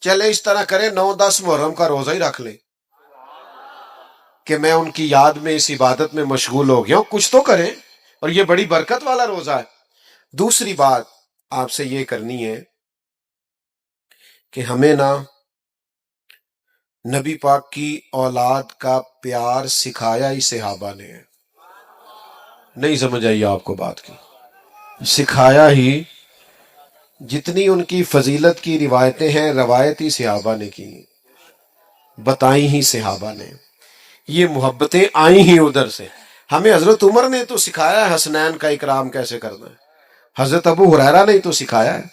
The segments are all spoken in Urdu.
چلے اس طرح کریں 9-10 محرم کا روزہ ہی رکھ لیں کہ میں ان کی یاد میں اس عبادت میں مشغول ہو گیا ہوں، کچھ تو کریں، اور یہ بڑی برکت والا روزہ ہے۔ دوسری بات آپ سے یہ کرنی ہے کہ ہمیں نبی پاک کی اولاد کا پیار سکھایا ہی صحابہ نے ہے۔ نہیں سمجھ آئی آپ کو بات کی؟ سکھایا ہی، جتنی ان کی فضیلت کی روایتیں ہیں روایت ہی صحابہ نے کی، بتائیں ہی صحابہ نے، یہ محبتیں آئیں ہی ادھر سے۔ ہمیں حضرت عمر نے تو سکھایا ہے حسنین کا اکرام کیسے کرنا ہے، حضرت ابو ہریرہ نے تو سکھایا ہے،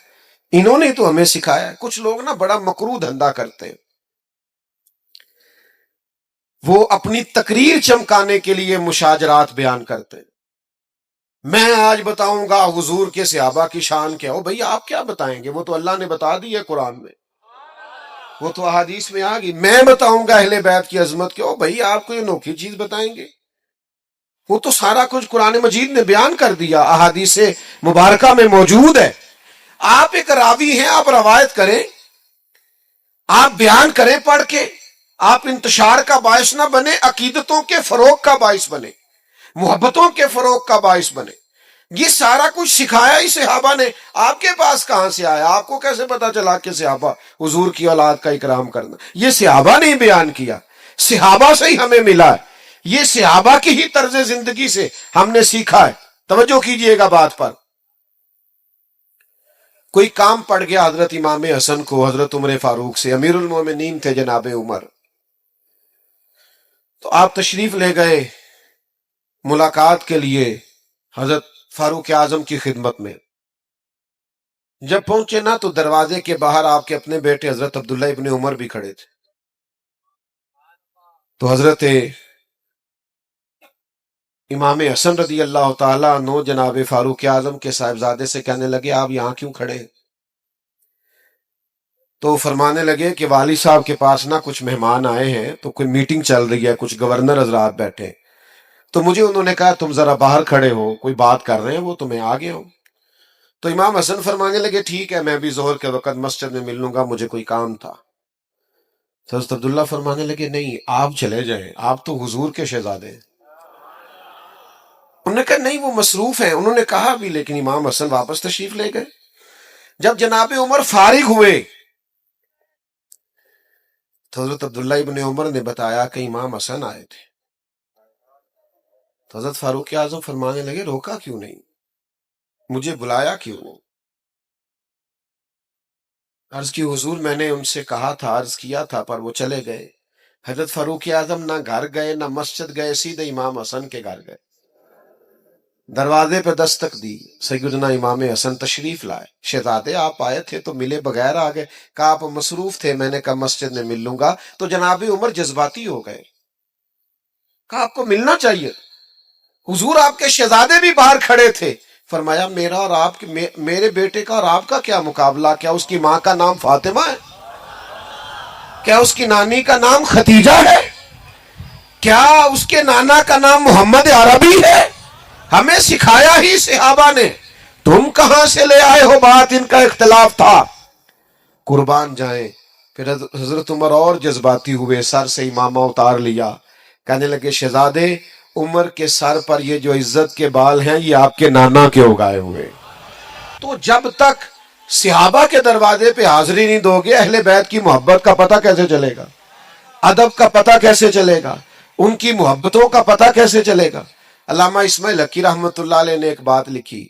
انہوں نے تو ہمیں سکھایا ہے۔ کچھ لوگ بڑا مکروہ دھندا کرتے ہیں، وہ اپنی تقریر چمکانے کے لیے مشاجرات بیان کرتے ہیں۔ میں آج بتاؤں گا حضور کے صحابہ کی شان کیا ہو۔ بھئی آپ کیا بتائیں گے، وہ تو اللہ نے بتا دی ہے قرآن میں، وہ تو احادیث میں آ گئی۔ میں بتاؤں گا اہل بیت کی عظمت کیا ہو، بھئی آپ کو یہ انوکھی چیز بتائیں گے؟ وہ تو سارا کچھ قرآن مجید نے بیان کر دیا، احادیث مبارکہ میں موجود ہے۔ آپ ایک راوی ہیں، آپ روایت کریں، آپ بیان کریں پڑھ کے، آپ انتشار کا باعث نہ بنے، عقیدتوں کے فروغ کا باعث بنے، محبتوں کے فروغ کا باعث بنے۔ یہ سارا کچھ سکھایا ہی صحابہ نے، آپ کے پاس کہاں سے آیا؟ آپ کو کیسے پتا چلا کہ صحابہ حضور کی اولاد کا اکرام کرنا؟ یہ صحابہ نے بیان کیا، صحابہ سے ہی ہمیں ملا ہے، یہ صحابہ کی ہی طرز زندگی سے ہم نے سیکھا ہے۔ توجہ کیجئے گا بات پر۔ کوئی کام پڑ گیا حضرت امام حسن کو حضرت عمر فاروق سے، امیر المومنین تھے جناب عمر، تو آپ تشریف لے گئے ملاقات کے لیے حضرت فاروق اعظم کی خدمت میں۔ جب پہنچے تو دروازے کے باہر آپ کے اپنے بیٹے حضرت عبداللہ ابن عمر بھی کھڑے تھے، تو حضرت امام حسن رضی اللہ تعالیٰ عنہ جناب فاروق اعظم کے صاحبزادے سے کہنے لگے آپ یہاں کیوں کھڑے ہیں؟ تو فرمانے لگے کہ والد صاحب کے پاس کچھ مہمان آئے ہیں، تو کوئی میٹنگ چل رہی ہے، کچھ گورنر حضرات بیٹھے، تو مجھے انہوں نے کہا تم ذرا باہر کھڑے ہو، کوئی بات کر رہے ہیں وہ، تو میں آ گیا ہوں۔ تو امام حسن فرمانے لگے ٹھیک ہے، میں بھی ظہر کے وقت مسجد میں مل لوں گا، مجھے کوئی کام تھا۔ تو حضرت عبداللہ فرمانے لگے نہیں آپ چلے جائیں، آپ تو حضور کے شہزادے ہیں۔ انہوں نے کہا نہیں وہ مصروف ہیں، انہوں نے کہا بھی، لیکن امام حسن واپس تشریف لے گئے۔ جب جناب عمر فارغ ہوئے تو حضرت عبداللہ ابن عمر نے بتایا کہ امام حسن آئے تھے۔ تو حضرت فاروق اعظم فرمانے لگے روکا کیوں نہیں، مجھے بلایا کیوں؟ عرض کی حضور میں نے ان سے کہا تھا، عرض کیا تھا، پر وہ چلے گئے۔ حضرت فاروق اعظم نہ گھر گئے نہ مسجد گئے، سیدھے امام حسن کے گھر گئے، دروازے پہ دستک دی، سیدنا امام حسن تشریف لائے۔ شہزادے آپ آئے تھے تو ملے بغیر آ گئے، کہا آپ مصروف تھے، میں نے کہا مسجد میں مل لوں گا۔ تو جناب عمر جذباتی ہو گئے، کہا آپ کو ملنا چاہیے، حضور آپ کے شہزادے بھی باہر کھڑے تھے۔ فرمایا میرا اور آپ کے، میرے بیٹے کا اور آپ کا کیا مقابلہ؟ کیا اس کی ماں کا نام فاطمہ ہے؟ کیا اس کی نانی کا نام ختیجہ ہے؟ کیا اس کے نانا کا نام محمد عربی ہے؟ ہمیں سکھایا ہی صحابہ نے، تم کہاں سے لے آئے ہو بات؟ ان کا اختلاف تھا، قربان جائیں۔ پھر حضرت عمر اور جذباتی ہوئے، سر سے امامہ اتار لیا، کہنے لگے شہزادے عمر کے سر پر یہ جو عزت کے بال ہیں یہ آپ کے نانا کے اگائے ہوئے۔ تو جب تک صحابہ کے دروازے پہ حاضری نہیں دو گے، اہل بیت کی محبت کا پتہ کیسے چلے گا؟ ادب کا پتہ کیسے چلے گا؟ ان کی محبتوں کا پتہ کیسے چلے گا؟ علامہ اسماعیل حقی رحمت اللہ علیہ نے ایک بات لکھی،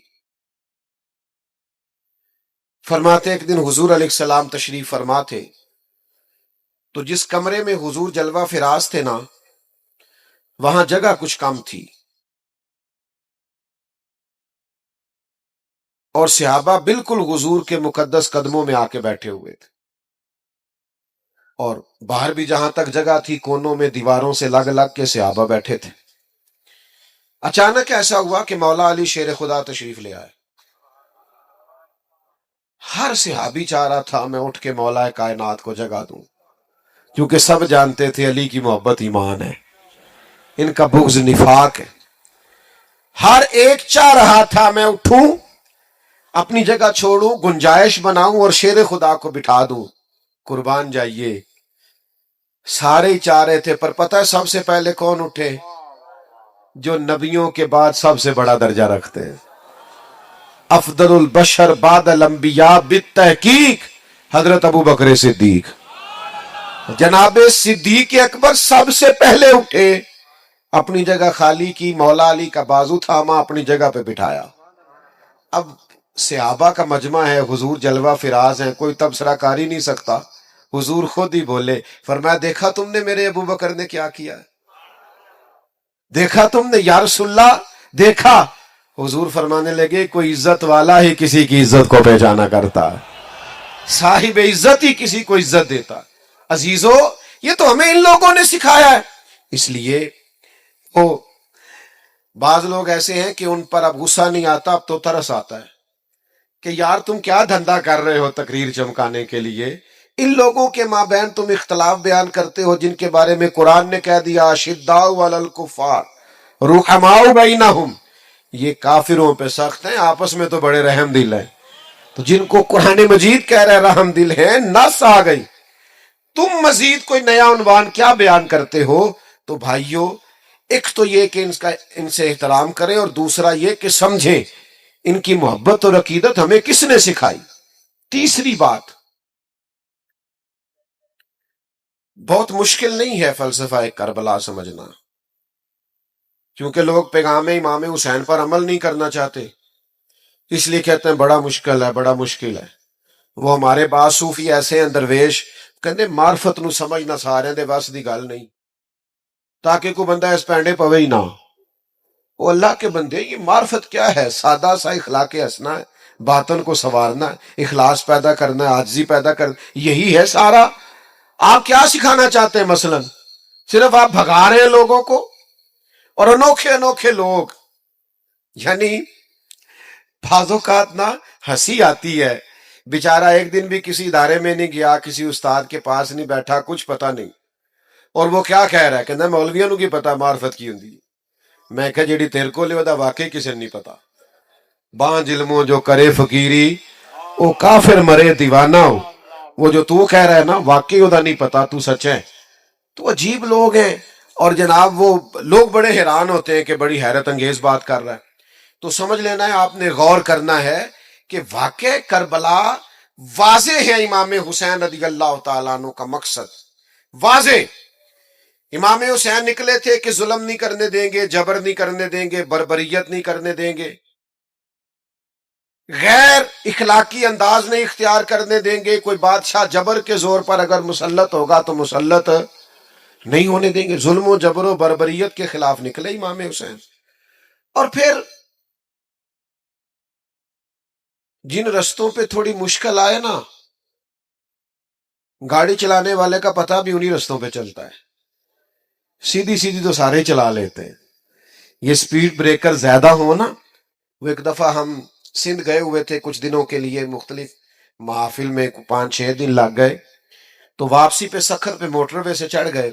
فرماتے ایک دن حضور علیہ السلام تشریف فرما تھے، تو جس کمرے میں حضور جلوہ فراز تھے وہاں جگہ کچھ کم تھی، اور صحابہ بالکل حضور کے مقدس قدموں میں آ کے بیٹھے ہوئے تھے، اور باہر بھی جہاں تک جگہ تھی کونوں میں دیواروں سے لگ لگ کے صحابہ بیٹھے تھے۔ اچانک ایسا ہوا کہ مولا علی شیر خدا تشریف لے آئے۔ ہر صحابی چاہ رہا تھا میں اٹھ کے مولا کائنات کو جگہ دوں، کیونکہ سب جانتے تھے علی کی محبت ایمان ہے، ان کا بغض نفاق ہے۔ ہر ایک چاہ رہا تھا میں اٹھوں، اپنی جگہ چھوڑوں، گنجائش بناؤں اور شیر خدا کو بٹھا دوں۔ قربان جائیے، سارے ہی چاہ رہے تھے، پر پتہ ہے سب سے پہلے کون اٹھے؟ جو نبیوں کے بعد سب سے بڑا درجہ رکھتے ہیں، افضل البشر بعد الانبیاء بالتحقیق حضرت ابو بکر صدیق، جناب صدیق اکبر سب سے پہلے اٹھے، اپنی جگہ خالی کی، مولا علی کا بازو تھاما، اپنی جگہ پہ بٹھایا۔ اب صحابہ کا مجمع ہے، حضور جلوہ فراز ہیں، کوئی تبصرہ کر ہی نہیں سکتا، حضور خود ہی بولے، فرمایا دیکھا تم نے میرے ابو بکر نے کیا کیا، دیکھا تم نے یا رسول اللہ، دیکھا؟ حضور فرمانے لگے کوئی عزت والا ہی کسی کی عزت کو پہچانا کرتا ہے، صاحب عزت ہی کسی کو عزت دیتا۔ عزیزو، یہ تو ہمیں ان لوگوں نے سکھایا ہے۔ اس لیے وہ بعض لوگ ایسے ہیں کہ ان پر اب غصہ نہیں آتا، اب تو ترس آتا ہے کہ یار تم کیا دھندا کر رہے ہو تقریر چمکانے کے لیے، ان لوگوں کے مابین تم اختلاف بیان کرتے ہو جن کے بارے میں قرآن نے کہہ دیا اشداء علی الکفار رحماء بینہم، یہ کافروں پہ سخت ہیں، آپس میں تو بڑے رحم دل ہیں۔ تو جن کو قرآن مجید کہہ رہے رحم دل ہیں، نس آ گئی، تم مزید کوئی نیا عنوان کیا بیان کرتے ہو؟ تو بھائیو، ایک تو یہ کہ ان سے احترام کریں، اور دوسرا یہ کہ سمجھیں ان کی محبت اور عقیدت ہمیں کس نے سکھائی۔ تیسری بات، بہت مشکل نہیں ہے فلسفہ کربلا سمجھنا، کیونکہ لوگ پیغام امام حسین پر عمل نہیں کرنا چاہتے، اس لیے کہتے ہیں بڑا مشکل ہے، بڑا مشکل ہے۔ وہ ہمارے بعض صوفی ایسے ہیں درویش، کہتے معرفت نو سمجھنا سارے دے بس دی گل نہیں، تاکہ کوئی بندہ اس پینڈے پوے ہی نہ۔ وہ اللہ کے بندے، یہ معرفت کیا ہے؟ سادہ سا اخلاق ہنسنا ہے، باطن کو سنوارنا ہے، اخلاص پیدا کرنا ہے، عاجزی پیدا کرنا، یہی ہے سارا۔ آپ کیا سکھانا چاہتے ہیں؟ مثلا صرف آپ بھگا رہے ہیں لوگوں کو، اور انوکھے انوکھے لوگ، یعنی بعض اوقات نا ہنسی آتی ہے، بیچارہ ایک دن بھی کسی ادارے میں نہیں گیا، کسی استاد کے پاس نہیں بیٹھا، کچھ پتہ نہیں، اور وہ کیا کہہ رہا ہے، کہنا مولویوں نو کی پتا معرفت کی ہوندی۔ میں کہا جیڑی تیرے کو لے ودا واقعی کسی نہیں پتا، بانج علموں جو کرے فقیری او کافر مرے دیوانہ ہو، وہ جو تو کہہ رہا ہے نا واقعی ودا نہیں پتا، تو سچ ہے۔ تو عجیب لوگ ہیں، اور جناب وہ لوگ بڑے حیران ہوتے ہیں کہ بڑی حیرت انگیز بات کر رہا ہے۔ تو سمجھ لینا ہے، آپ نے غور کرنا ہے کہ واقع کربلا واضح ہے، امام حسین رضی اللہ تعالیٰ عنہ کا مقصد واضح۔ امام حسین نکلے تھے کہ ظلم نہیں کرنے دیں گے، جبر نہیں کرنے دیں گے، بربریت نہیں کرنے دیں گے، غیر اخلاقی انداز نہیں اختیار کرنے دیں گے، کوئی بادشاہ جبر کے زور پر اگر مسلط ہوگا تو مسلط نہیں ہونے دیں گے، ظلم و جبر و بربریت کے خلاف نکلے امام حسین۔ اور پھر جن رستوں پہ تھوڑی مشکل آئے نا، گاڑی چلانے والے کا پتہ بھی انہی رستوں پہ چلتا ہے، سیدھی سیدھی تو سارے چلا لیتے ہیں، یہ سپیڈ بریکر زیادہ ہو نا۔ وہ ایک دفعہ ہم سندھ گئے ہوئے تھے کچھ دنوں کے لیے، مختلف محافل میں 5-6 دن لگ گئے، تو واپسی پہ سکھر پہ موٹر وے سے چڑھ گئے،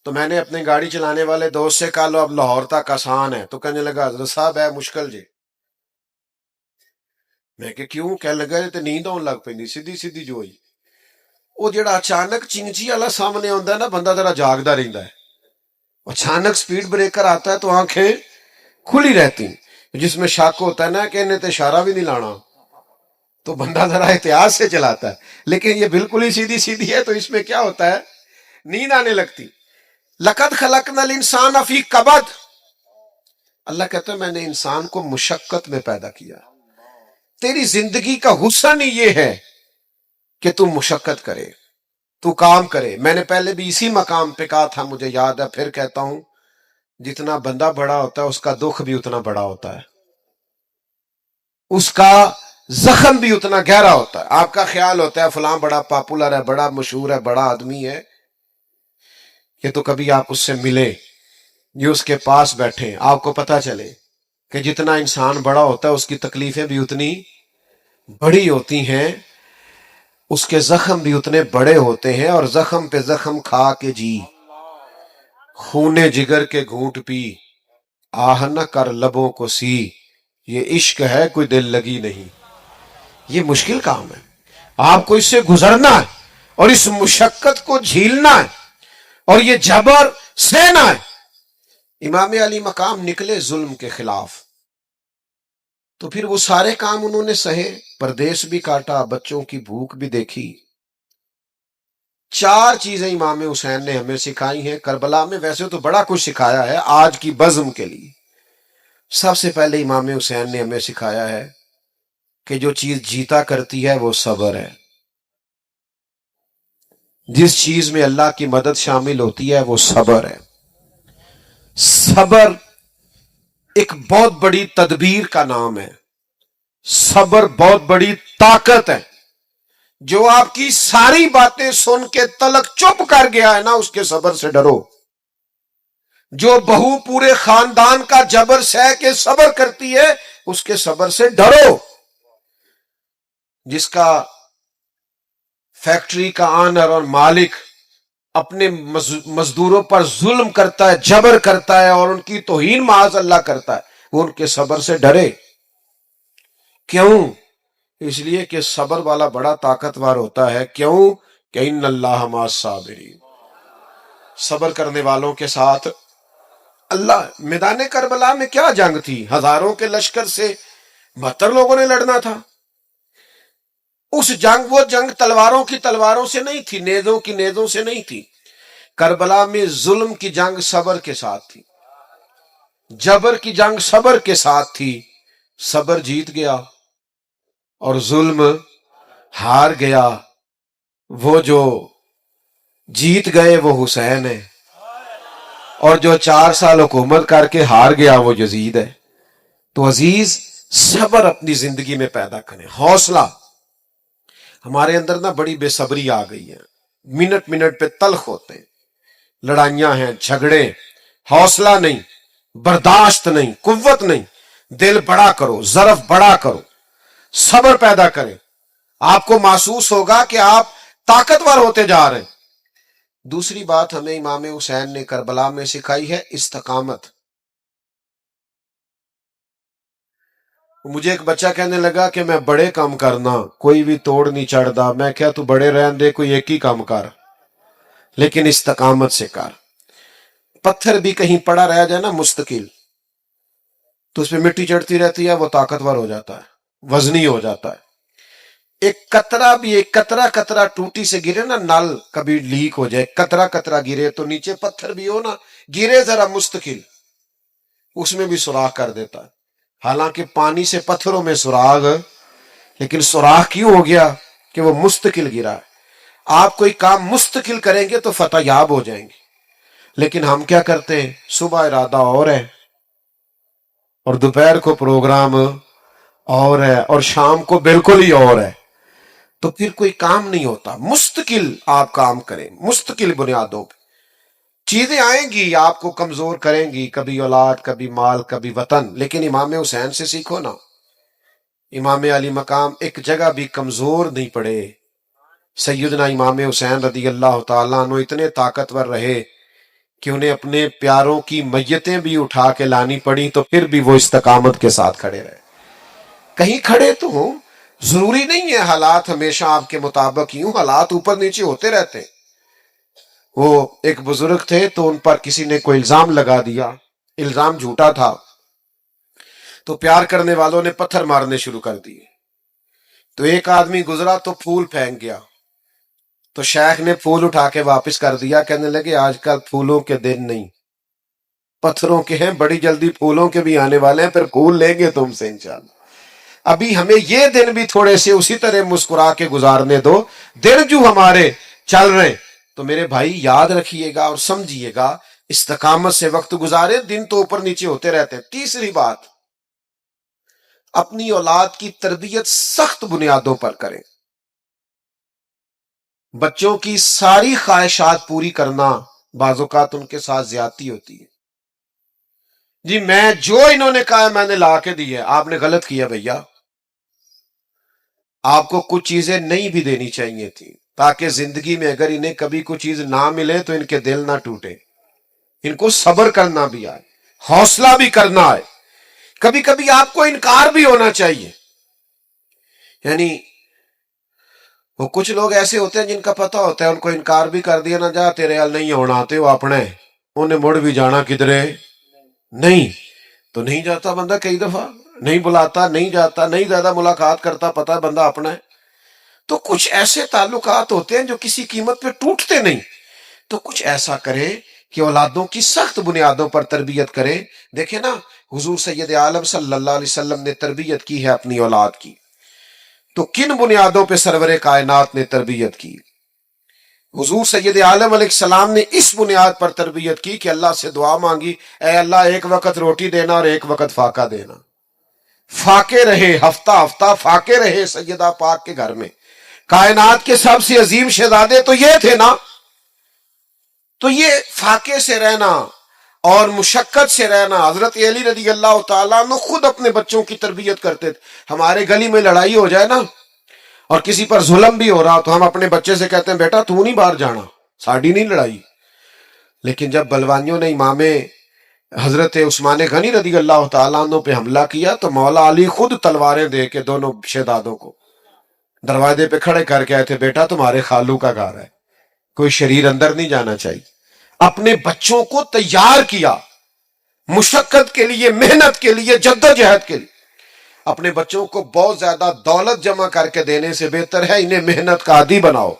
تو میں نے اپنے گاڑی چلانے والے دوست سے کہا لو اب لاہور تک آسان ہے، تو کہنے لگا حضرت صاحب ہے مشکل جی۔ میں کہ کیوں؟ کہنے لگا تو نیند آن لگ پی سیدھی سیدھی جو ہوئی، وہ جڑا اچانک چنچی والا سامنے آتا ہے نا، بندہ ذرا جاگتا رہتا ہے، اچانک سپیڈ بریکر آتا ہے تو آنکھیں کھلی رہتی، جس میں شک ہوتا ہے نا کہ انہیں تو اشارہ بھی نہیں لانا، تو بندہ ذرا احتیاط سے چلاتا ہے، لیکن یہ بالکل ہی سیدھی سیدھی ہے، تو اس میں کیا ہوتا ہے، نیند آنے لگتی۔ لقد خلقنا الانسان فی کبد، اللہ کہتا ہے میں نے انسان کو مشقت میں پیدا کیا، تیری زندگی کا حسن ہی یہ ہے کہ تم مشقت کرے، تو کام کرے۔ میں نے پہلے بھی اسی مقام پہ کہا تھا، مجھے یاد ہے، پھر کہتا ہوں، جتنا بندہ بڑا ہوتا ہے اس کا دکھ بھی اتنا بڑا ہوتا ہے، اس کا زخم بھی اتنا گہرا ہوتا ہے۔ آپ کا خیال ہوتا ہے فلاں بڑا پاپولر ہے، بڑا مشہور ہے، بڑا آدمی ہے، یہ تو کبھی آپ اس سے ملے، یہ اس کے پاس بیٹھے، آپ کو پتا چلے کہ جتنا انسان بڑا ہوتا ہے اس کی تکلیفیں بھی اتنی بڑی ہوتی ہیں، اس کے زخم بھی اتنے بڑے ہوتے ہیں، اور زخم پہ زخم کھا کے جی، خونے جگر کے گھونٹ پی، آہ نہ کر لبوں کو سی، یہ عشق ہے کوئی دل لگی نہیں۔ یہ مشکل کام ہے، آپ کو اس سے گزرنا ہے، اور اس مشقت کو جھیلنا ہے اور یہ جبر سہنا ہے. امام علی مقام نکلے ظلم کے خلاف، تو پھر وہ سارے کام انہوں نے سہے، پردیس بھی کاٹا، بچوں کی بھوک بھی دیکھی. 4 چیزیں امام حسین نے ہمیں سکھائی ہیں کربلا میں. ویسے تو بڑا کچھ سکھایا ہے آج کی بزم کے لیے. سب سے پہلے امام حسین نے ہمیں سکھایا ہے کہ جو چیز جیتا کرتی ہے وہ صبر ہے. جس چیز میں اللہ کی مدد شامل ہوتی ہے وہ صبر ہے. صبر ایک بہت بڑی تدبیر کا نام ہے. صبر بہت بڑی طاقت ہے. جو آپ کی ساری باتیں سن کے تلک چپ کر گیا ہے نا، اس کے صبر سے ڈرو. جو بہو پورے خاندان کا جبر سہ کے صبر کرتی ہے، اس کے صبر سے ڈرو. جس کا فیکٹری کا آنر اور مالک اپنے مزدوروں پر ظلم کرتا ہے، جبر کرتا ہے اور ان کی توہین معاذ اللہ کرتا ہے، وہ ان کے صبر سے ڈرے. کیوں؟ اس لیے کہ صبر والا بڑا طاقتور ہوتا ہے. کیوں؟ کہ ان اللہ مع الصابرین، صبر کرنے والوں کے ساتھ اللہ. میدان کربلا میں کیا جنگ تھی؟ ہزاروں کے لشکر سے 72 لوگوں نے لڑنا تھا. وہ جنگ تلواروں سے نہیں تھی، نیزوں کی نیزوں سے نہیں تھی. کربلا میں ظلم کی جنگ صبر کے ساتھ تھی، جبر کی جنگ صبر کے ساتھ تھی. صبر جیت گیا اور ظلم ہار گیا. وہ جو جیت گئے وہ حسین ہے، اور جو 4 سال حکومت کر کے ہار گیا وہ یزید ہے. تو عزیز، صبر اپنی زندگی میں پیدا کریں. حوصلہ. ہمارے اندر نا بڑی بے صبری آ گئی ہے، منٹ منٹ پہ تلخ ہوتے ہیں، لڑائیاں ہیں، جھگڑے. حوصلہ نہیں، برداشت نہیں، قوت نہیں. دل بڑا کرو، ظرف بڑا کرو، صبر پیدا کریں. آپ کو محسوس ہوگا کہ آپ طاقتور ہوتے جا رہے ہیں. دوسری بات ہمیں امام حسین نے کربلا میں سکھائی ہے استقامت. مجھے ایک بچہ کہنے لگا کہ میں بڑے کام کرنا، کوئی بھی توڑ نہیں چڑھتا. میں کہا تو بڑے رہن دے، کوئی ایک ہی کام کر، لیکن استقامت سے کر. پتھر بھی کہیں پڑا رہ جائے نا مستقل، تو اس پہ مٹی چڑھتی رہتی ہے، وہ طاقتور ہو جاتا ہے، وزنی ہو جاتا ہے. ایک قطرہ ٹوٹی سے گرے نا، نل کبھی لیک ہو جائے، قطرہ گرے تو نیچے پتھر بھی ہو نا، گرے ذرا مستقل، اس میں بھی سوراخ کر دیتا ہے. حالانکہ پانی سے پتھروں میں سوراخ، لیکن سوراخ کیوں ہو گیا؟ کہ وہ مستقل گرا ہے. آپ کوئی کام مستقل کریں گے تو فتح یاب ہو جائیں گے. لیکن ہم کیا کرتے ہیں؟ صبح ارادہ اور ہے اور دوپہر کو پروگرام اور ہے اور شام کو بالکل ہی اور ہے، تو پھر کوئی کام نہیں ہوتا. مستقل آپ کام کریں، مستقل بنیادوں پہ. چیزیں آئیں گی آپ کو کمزور کریں گی، کبھی اولاد، کبھی مال، کبھی وطن، لیکن امام حسین سے سیکھو نا. امام علی مقام ایک جگہ بھی کمزور نہیں پڑے. سیدنا امام حسین رضی اللہ تعالیٰ عنہ اتنے طاقتور رہے کہ انہیں اپنے پیاروں کی میتیں بھی اٹھا کے لانی پڑی، تو پھر بھی وہ استقامت کے ساتھ کھڑے رہے. کہیں کھڑے تو ہوں. ضروری نہیں ہے حالات ہمیشہ آپ کے مطابق ہی ہوں، حالات اوپر نیچے ہوتے رہتے. وہ ایک بزرگ تھے تو ان پر کسی نے کوئی الزام لگا دیا، الزام جھوٹا تھا، تو پیار کرنے والوں نے پتھر مارنے شروع کر دیے. تو ایک آدمی گزرا تو پھول پھینک گیا، تو شیخ نے پھول اٹھا کے واپس کر دیا. کہنے لگے آج کل پھولوں کے دن نہیں، پتھروں کے ہیں، بڑی جلدی پھولوں کے بھی آنے والے ہیں، پھر پھول لیں گے تم سے انشاءاللہ. ابھی ہمیں یہ دن بھی تھوڑے سے اسی طرح مسکرا کے گزارنے دو. دن جو ہمارے چل رہے، تو میرے بھائی یاد رکھیے گا اور سمجھیے گا، استقامت سے وقت گزارے. دن تو اوپر نیچے ہوتے رہتے ہیں. تیسری بات، اپنی اولاد کی تربیت سخت بنیادوں پر کریں. بچوں کی ساری خواہشات پوری کرنا بعض اوقات ان کے ساتھ زیادتی ہوتی ہے. جی میں جو انہوں نے کہا میں نے لا کے دی ہے. آپ نے غلط کیا بھیا. آپ کو کچھ چیزیں نہیں بھی دینی چاہیے تھی، تاکہ زندگی میں اگر انہیں کبھی کوئی چیز نہ ملے تو ان کے دل نہ ٹوٹے. ان کو صبر کرنا بھی آئے، حوصلہ بھی کرنا آئے. کبھی کبھی آپ کو انکار بھی ہونا چاہیے. یعنی وہ کچھ لوگ ایسے ہوتے ہیں جن کا پتہ ہوتا ہے ان کو انکار بھی کر دیا نہ جا تیرے حال نہیں ہونا آتے وہ اپنے انہیں مڑ بھی جانا کدھرے نہیں تو نہیں جاتا بندہ کئی دفعہ نہیں بلاتا نہیں جاتا نہیں زیادہ ملاقات کرتا پتہ ہے بندہ اپنا ہے. تو کچھ ایسے تعلقات ہوتے ہیں جو کسی قیمت پہ ٹوٹتے نہیں. تو کچھ ایسا کرے کہ اولادوں کی سخت بنیادوں پر تربیت کرے. دیکھیں نا حضور سید عالم صلی اللہ علیہ وسلم نے تربیت کی ہے اپنی اولاد کی تو کن بنیادوں پہ سرور کائنات نے تربیت کی؟ حضور سید عالم علیہ السلام نے اس بنیاد پر تربیت کی کہ اللہ سے دعا مانگی اے اللہ ایک وقت روٹی دینا اور ایک وقت فاقہ دینا. فاقے رہے ہفتہ ہفتہ فاقے رہے سیدہ پاک کے گھر میں. کائنات کے سب سے عظیم شہزادے تو یہ تھے نا. تو یہ فاقے سے رہنا اور مشقت سے رہنا. حضرت علی رضی اللہ تعالیٰ عنہ خود اپنے بچوں کی تربیت کرتے تھے. ہمارے گلی میں لڑائی ہو جائے نا اور کسی پر ظلم بھی ہو رہا تو ہم اپنے بچے سے کہتے ہیں بیٹا تو نہیں باہر جانا ساڑی نہیں لڑائی. لیکن جب بلوانیوں نے امام حضرت عثمان غنی رضی اللہ تعالیٰ عنہ پہ حملہ کیا تو مولا علی خود تلواریں دے کے دونوں شہزادوں کو دروازے پہ کھڑے کر کے آئے تھے بیٹا تمہارے خالو کا گھر ہے کوئی شریر اندر نہیں جانا چاہیے. اپنے بچوں کو تیار کیا مشقت کے لیے محنت کے لیے جدوجہد کے لیے. اپنے بچوں کو بہت زیادہ دولت جمع کر کے دینے سے بہتر ہے انہیں محنت کا عادی بناؤ.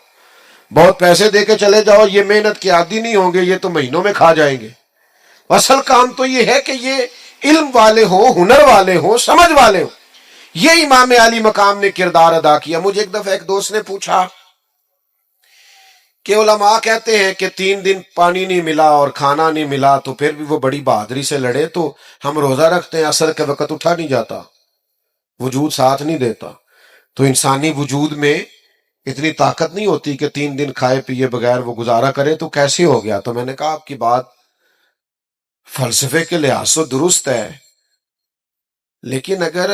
بہت پیسے دے کے چلے جاؤ یہ محنت کے عادی نہیں ہوں گے یہ تو مہینوں میں کھا جائیں گے. اصل کام تو یہ ہے کہ یہ علم والے ہوں ہنر والے ہوں سمجھ والے ہوں. یہ امام علی مقام نے کردار ادا کیا. مجھے ایک دفعہ ایک دوست نے پوچھا کہ علماء کہتے ہیں کہ 3 دن پانی نہیں ملا اور کھانا نہیں ملا تو پھر بھی وہ بڑی بہادری سے لڑے تو ہم روزہ رکھتے ہیں عصر کے وقت اٹھا نہیں جاتا وجود ساتھ نہیں دیتا. تو انسانی وجود میں اتنی طاقت نہیں ہوتی کہ 3 دن کھائے پیے بغیر وہ گزارا کرے تو کیسے ہو گیا؟ تو میں نے کہا آپ کی بات فلسفے کے لحاظ سے درست ہے لیکن اگر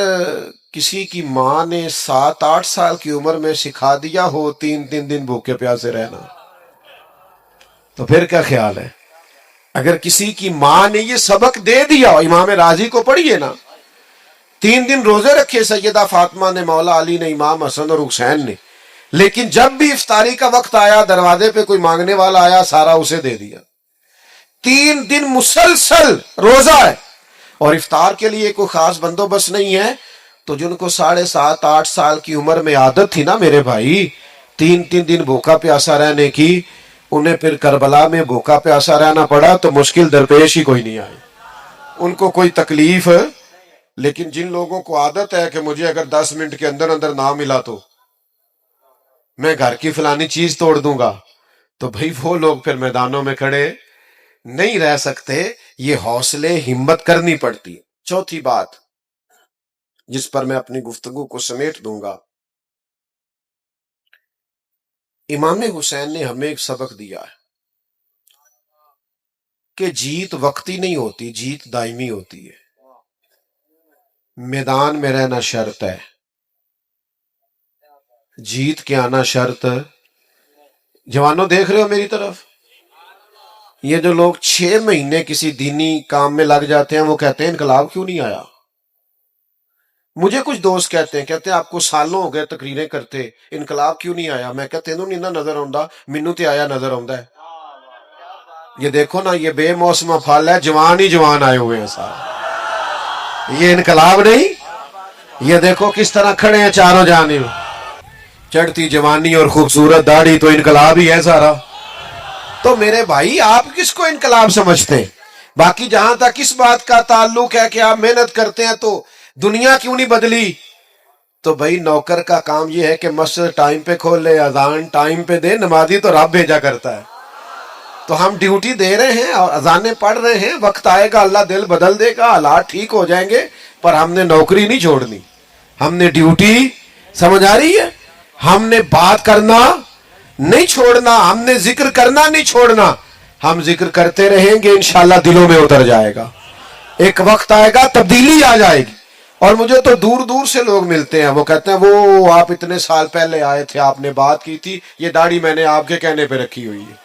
کسی کی ماں نے 7-8 سال کی عمر میں سکھا دیا ہو 3 دن بھوکے پیاسے رہنا تو پھر کیا خیال ہے؟ اگر کسی کی ماں نے یہ سبق دے دیا امام راضی کو پڑھیے نا 3 دن روزے رکھے سیدہ فاطمہ نے مولا علی نے امام حسن اور حسین نے لیکن جب بھی افطاری کا وقت آیا دروازے پہ کوئی مانگنے والا آیا سارا اسے دے دیا. 3 دن مسلسل روزہ ہے اور افطار کے لیے کوئی خاص بندوبست نہیں ہے. تو جن کو 7.5-8 سال کی عمر میں عادت تھی نا میرے بھائی 3 دن بھوکا پیاسا رہنے کی انہیں پھر کربلا میں بھوکا پیاسا رہنا پڑا تو مشکل درپیش ہی کوئی نہیں آئی ان کو کوئی تکلیف. لیکن جن لوگوں کو عادت ہے کہ مجھے اگر 10 منٹ کے اندر نہ ملا تو میں گھر کی فلانی چیز توڑ دوں گا تو بھائی وہ لوگ پھر میدانوں میں کھڑے نہیں رہ سکتے. یہ حوصلے ہمت کرنی پڑتی. چوتھی بات جس پر میں اپنی گفتگو کو سمیٹ دوں گا امام حسین نے ہمیں ایک سبق دیا ہے کہ جیت وقتی نہیں ہوتی جیت دائمی ہوتی ہے. میدان میں رہنا شرط ہے جیت کے آنا شرط. جوانوں دیکھ رہے ہو میری طرف یہ جو لوگ 6 مہینے کسی دینی کام میں لگ جاتے ہیں وہ کہتے ہیں انقلاب کیوں نہیں آیا. مجھے کچھ دوست کہتے ہیں آپ کو سالوں ہو گئے تقریریں کرتے انقلاب کیوں نہیں آیا. میں کہتے نہیں نہ نظر آؤں مینوں تے آیا نظر آؤں ہے. یہ دیکھو نا یہ بے موسم پھل ہے جوان ہی جوان آئے ہوئے ہیں سارے. یہ انقلاب نہیں. یہ دیکھو کس طرح کھڑے ہیں چاروں جانب چڑھتی جوانی اور خوبصورت داڑھی تو انقلاب ہی ہے سارا. تو میرے بھائی آپ کس کو انقلاب سمجھتے؟ باقی جہاں تک اس بات کا تعلق ہے کہ آپ محنت کرتے ہیں تو دنیا کیوں نہیں بدلی تو بھائی نوکر کا کام یہ ہے کہ مسجد ٹائم پہ کھول لے اذان ٹائم پہ دے نمازی تو رب بھیجا کرتا ہے. تو ہم ڈیوٹی دے رہے ہیں اور اذانیں پڑھ رہے ہیں وقت آئے گا اللہ دل بدل دے گا حالات ٹھیک ہو جائیں گے پر ہم نے نوکری نہیں چھوڑنی. ہم نے ڈیوٹی سمجھ آ رہی ہے ہم نے بات کرنا نہیں چھوڑنا ہم نے ذکر کرنا نہیں چھوڑنا. ہم ذکر کرتے رہیں گے انشاءاللہ دلوں میں اتر جائے گا. ایک وقت آئے گا تبدیلی آ جائے گی. اور مجھے تو دور دور سے لوگ ملتے ہیں وہ کہتے ہیں وہ آپ اتنے سال پہلے آئے تھے آپ نے بات کی تھی یہ داڑھی میں نے آپ کے کہنے پہ رکھی ہوئی ہے.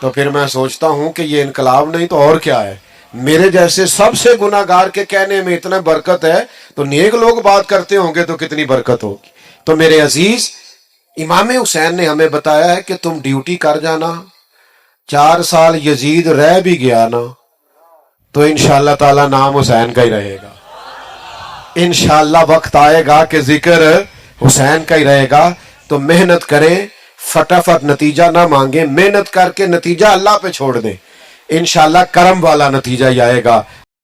تو پھر میں سوچتا ہوں کہ یہ انقلاب نہیں تو اور کیا ہے. میرے جیسے سب سے گناہ گار کے کہنے میں اتنا برکت ہے تو نیک لوگ بات کرتے ہوں گے تو کتنی برکت ہوگی. تو میرے عزیز امام حسین نے ہمیں بتایا ہے کہ تم ڈیوٹی کر جانا، 4 سال یزید رہ بھی گیا نا تو انشاءاللہ تعالی نام حسین کا ہی رہے گا، انشاءاللہ وقت آئے گا کہ ذکر حسین کا ہی رہے گا۔ تو محنت کریں، فٹافٹ نتیجہ نہ مانگیں، محنت کر کے نتیجہ اللہ پہ چھوڑ دیں، انشاءاللہ کرم والا نتیجہ ہی آئے گا۔